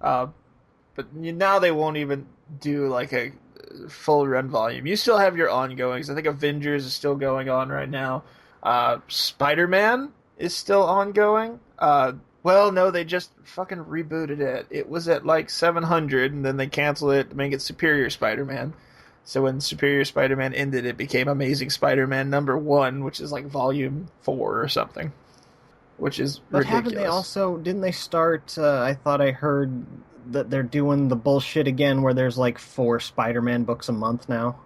Uh, but now they won't even do like a full run volume. You still have your ongoings. I think Avengers is still going on right now. Spider-Man is still ongoing. Well, no, they just fucking rebooted it. It was at like 700, and then they canceled it to make it Superior Spider-Man. So when Superior Spider-Man ended, it became Amazing Spider-Man #1, which is like volume 4 or something, which is But ridiculous. haven't they also, didn't they start, I thought I heard that they're doing the bullshit again where there's like 4 Spider-Man books a month now?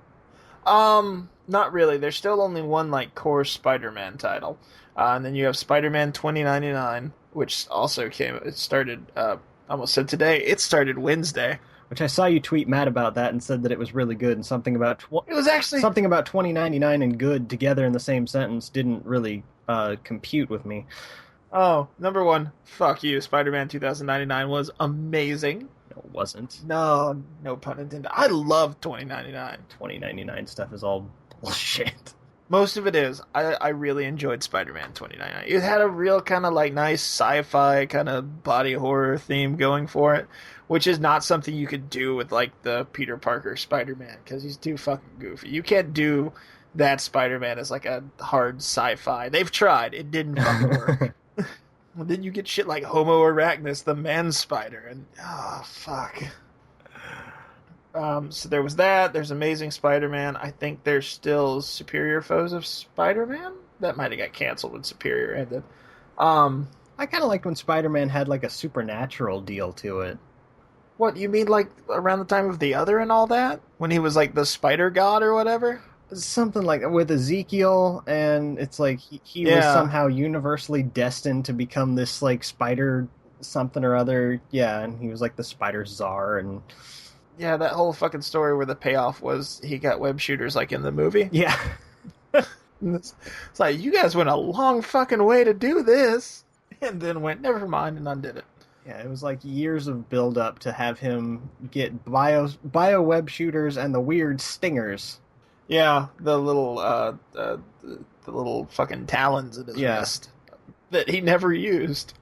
Not really. There's still only one like core Spider-Man title, and then you have Spider-Man 2099, which also came. It started. I almost said today. It started Wednesday. Which I saw you tweet Matt about that and said that it was really good, and something about It was actually something about 2099 and good together in the same sentence didn't really compute with me. Oh, number one. Fuck you. Spider-Man 2099 was amazing. No, it wasn't. No, no pun intended. I love 2099. 2099 stuff is all bullshit. Most of it is. I really enjoyed Spider-Man 2099. It had a real kind of like nice sci-fi kind of body horror theme going for it, which is not something you could do with like the Peter Parker Spider-Man because he's too fucking goofy. You can't do that Spider-Man as like a hard sci-fi. They've tried. It didn't fucking work. Well, then you get shit like Homo erectus, the man spider, and oh fuck. So there was that. There's Amazing Spider-Man. I think there's still Superior Foes of Spider-Man. That might have got canceled when Superior ended. I kind of liked when Spider-Man had like a supernatural deal to it. What, you mean like around the time of The Other and all that? When he was like the Spider God or whatever? Something like that with Ezekiel, and it's like he was Yeah. somehow universally destined to become this like spider something or other. Yeah, and he was like the spider czar, and Yeah, that whole fucking story where the payoff was he got web shooters like in the movie. yeah. It's like, you guys went a long fucking way to do this. And then went, never mind, and undid it. Yeah, it was like years of build up to have him get bio web shooters and the weird stingers. Yeah, the little fucking talons in his Yeah. wrist that he never used.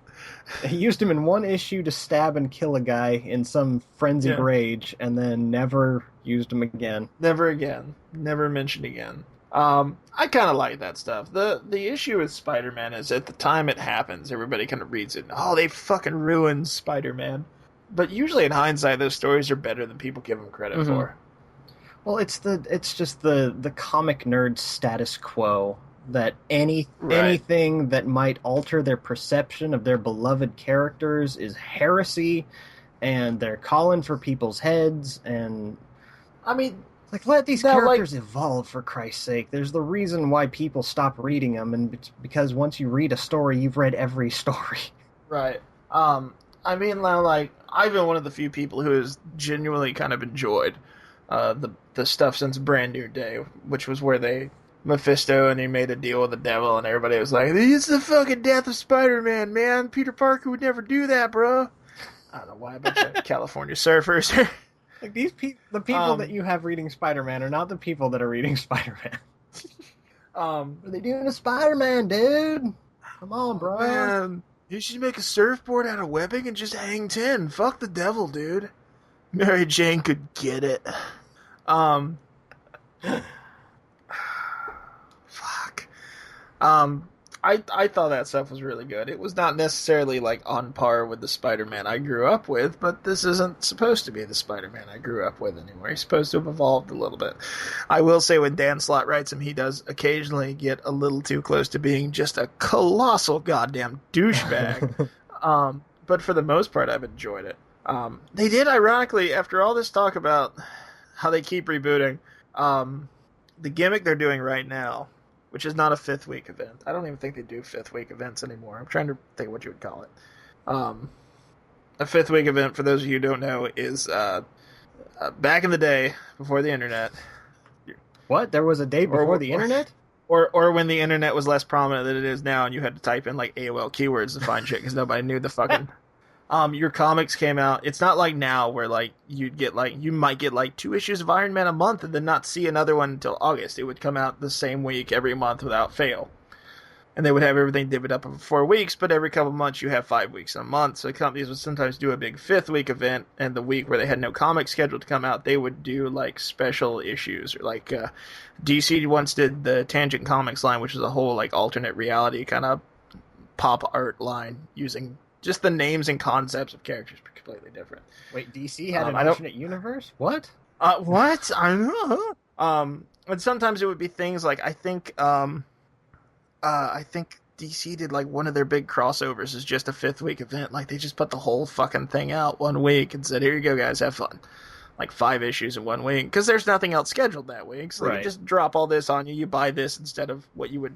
He used him in one issue to stab and kill a guy in some frenzied Yeah. rage, and then never used him again. Never again. Never mentioned again. I kind of like that stuff. The issue with Spider-Man is at the time it happens, everybody kind of reads it. Oh, they fucking ruined Spider-Man. But usually in hindsight, those stories are better than people give them credit Mhm. for. Well, it's just the comic nerd status quo that Right. anything that might alter their perception of their beloved characters is heresy, and they're calling for people's heads, and I mean, like, let these Now, like- characters evolve, for Christ's sake. There's the reason why people stop reading them, and it's because once you read a story, you've read every story. right. I mean, now, like, I've been one of the few people who has genuinely kind of enjoyed the stuff since Brand New Day, which was where they Mephisto and he made a deal with the devil, and everybody was like, "It's the fucking death of Spider-Man, man. Peter Parker would never do that, bro." I don't know why a bunch of California surfers. Like, the people Um, that you have reading Spider-Man are not the people that are reading Spider-Man. Are they doing a Spider-Man, dude? Come on, bro. Man, you should make a surfboard out of webbing and just hang 10. Fuck the devil, dude. Mary Jane could get it. Fuck. I thought that stuff was really good. It was not necessarily like on par with the Spider-Man I grew up with, but this isn't supposed to be the Spider-Man I grew up with anymore. He's supposed to have evolved a little bit. I will say when Dan Slott writes him, he does occasionally get a little too close to being just a colossal goddamn douchebag. But for the most part, I've enjoyed it. They did, ironically, after all this talk about how they keep rebooting, the gimmick they're doing right now, which is not a fifth week event. I don't even think they do fifth week events anymore. I'm trying to think what you would call it. A fifth week event, for those of you who don't know, is back in the day, before the internet. What? There was a day before the internet? Or when the internet was less prominent than it is now, and you had to type in like AOL keywords to find shit because nobody knew the fucking. Your comics came out. It's not like now where like you might get like 2 issues of Iron Man a month and then not see another one until August. It would come out the same week every month without fail. and they would have everything divvied up over 4 weeks, but every couple months you have 5 weeks in a month. So companies would sometimes do a big 5th week event, and the week where they had no comics scheduled to come out, they would do like special issues. Or like DC once did the Tangent Comics line, which is a whole like alternate reality kind of pop art line using just the names and concepts of characters completely different. Wait, DC had an alternate universe? What? What? I don't know. And sometimes it would be things like I think DC did like one of their big crossovers is just a 5th week event. Like they just put the whole fucking thing out 1 week and said, "Here you go, guys, have fun." Like 5 issues in 1 week because there's nothing else scheduled that week. So they just drop all this on you. You buy this instead of what you would,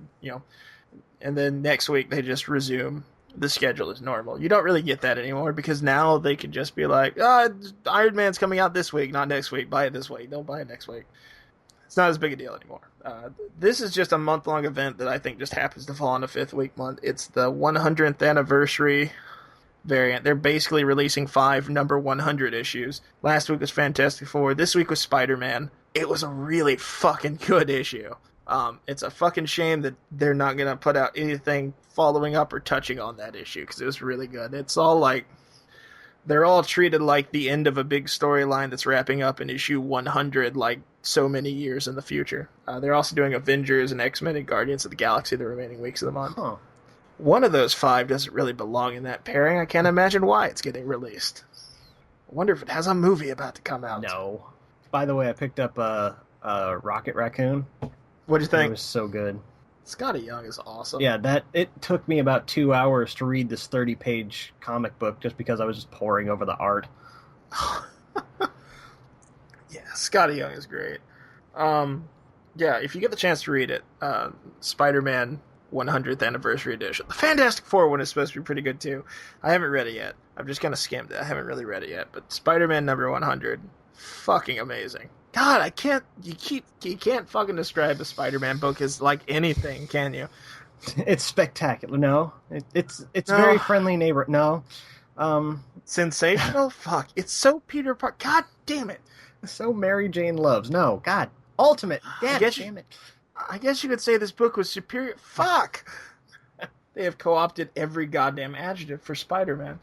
and then next week they just resume the schedule as normal. You don't really get that anymore because now they can just be like, Iron Man's coming out this week, not next week. Buy it this week. Don't buy it next week. It's not as big a deal anymore. This is just a month-long event that I think just happens to fall on the 5th week month. It's the 100th anniversary variant. They're basically releasing 5 number 100 issues. Last week was Fantastic Four. This week was Spider-Man. It was a really fucking good issue. It's a fucking shame that they're not going to put out anything following up or touching on that issue because it was really good. It's all like, they're all treated like the end of a big storyline that's wrapping up in issue 100 like so many years in the future. They're also doing Avengers and X-Men and Guardians of the Galaxy the remaining weeks of the month. Huh. One of those 5 doesn't really belong in that pairing. I can't imagine why it's getting released. I wonder if it has a movie about to come out. No. By the way, I picked up a Rocket Raccoon. What'd you think? It was so good. Scotty Young is awesome. Yeah, it took me about 2 hours to read this 30-page comic book just because I was just poring over the art. Yeah, Scotty Young is great. Yeah, if you get the chance to read it, Spider-Man 100th Anniversary Edition. The Fantastic Four one is supposed to be pretty good too. I haven't read it yet. I've just kind of skimmed it. I haven't really read it yet. But Spider-Man number 100, fucking amazing. God, you can't fucking describe the Spider-Man book as like anything, can you? It's spectacular. No, it's very friendly neighbor. No, sensational. Fuck, it's so Peter Parker. God damn it, so Mary Jane loves. No, God, ultimate. God damn it. I guess you could say this book was superior. Fuck. They have co-opted every goddamn adjective for Spider-Man.